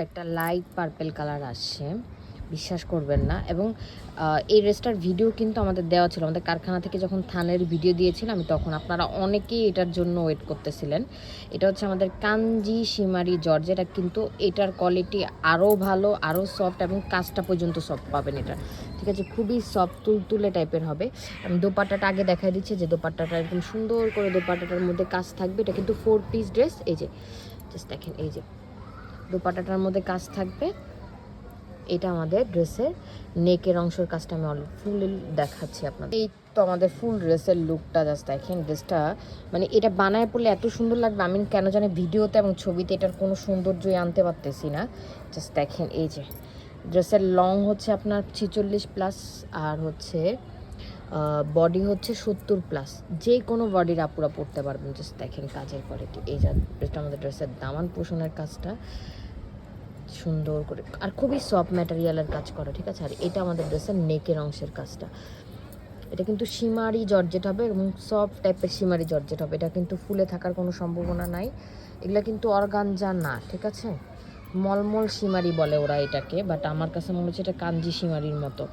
একটা light purple colour আসছে, বিশ্বাস করবেন না। এবং এই ড্রেসটার ভিডিও কিন্তু আমাদের দেওয়া ছিল, আমাদের কারখানা থেকে যখন থানের ভিডিও দিয়েছিলাম আমি, তখন আপনারা অনেকেই এটার জন্য ওয়েট করতেছিলেন। এটা হচ্ছে আমাদের কাঞ্জি শিমারি জর্জেট। এটা কিন্তু এটার কোয়ালিটি আরও ভালো, আরও সফট, এবং কাজটা পর্যন্ত সফট পাবেন এটা, ঠিক আছে? খুবই সফট তুলতুলে টাইপের হবে। আমি দোপাট্টাটা আগে দেখাই দিচ্ছি, যে দোপাট্টাটা একদম সুন্দর করে দোপাট্টাটার মধ্যে কাজ থাকবে। এটা কিন্তু 4 পিস ড্রেস। এই যে জাস্ট দেখেন, এই যে দোপাট্টাটার মধ্যে কাজ থাকবে। এটা আমাদের ড্রেসের নেকের অংশের কাজটা আমি ফুল দেখাচ্ছি আপনাদের। এই তো আমাদের ফুল ড্রেসের লুকটা, জাস্ট দেখেন। ড্রেসটা মানে এটা বানায় পড়লে এত সুন্দর লাগবে, আমি কেন জানি ভিডিওতে এবং ছবিতে এটার কোনো সৌন্দর্যই আনতে পারতেছি না। জাস্ট দেখেন, এই যে ড্রেসের লং হচ্ছে আপনার 46+, আর হচ্ছে বডি হচ্ছে 70+। যে কোনো বডির আপুরা পরতে পারবেন। জাস্ট দেখেন কাজের কোয়ালিটি। এই যে এটা আমাদের ড্রেসের দামান পোষণের কাজটা সুন্দর করে, আর খুবই সফট ম্যাটেরিয়ালের কাজ করা, ঠিক আছে? আর এটা আমাদের ড্রেসের নেকের অংশের কাজটা। এটা কিন্তু শিমারি জর্জেট হবে, এবং সফট টাইপের শিমারি জর্জেট হবে। এটা কিন্তু ফুলে থাকার কোনো সম্ভাবনা নাই। এগুলা কিন্তু অর্গানজা না, ঠিক আছে? মলমল শিমারি বলে ওরা এটাকে, বাট আমার কাছে মনে হচ্ছে এটা কাঞ্জি শিমারির মতো,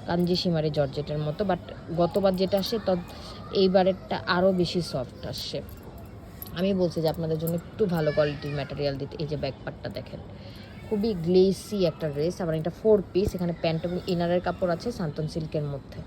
কাঞ্জি শিমারি জর্জেটের মতো। বাট গতবার যেটা আসে এইবারেরটা আরও বেশি সফট আসছে। আমি বলছি যে আপনাদের জন্য একটু ভালো কোয়ালিটির ম্যাটেরিয়াল দিতে। এই যে ব্যাকপার্টটা দেখেন, খুবই গ্লেসি একটা ড্রেস। আবার এটা 4 পিস, এখানে প্যান্ট এবং ইনারের কাপড় আছে সান্তন সিল্কের মধ্যে।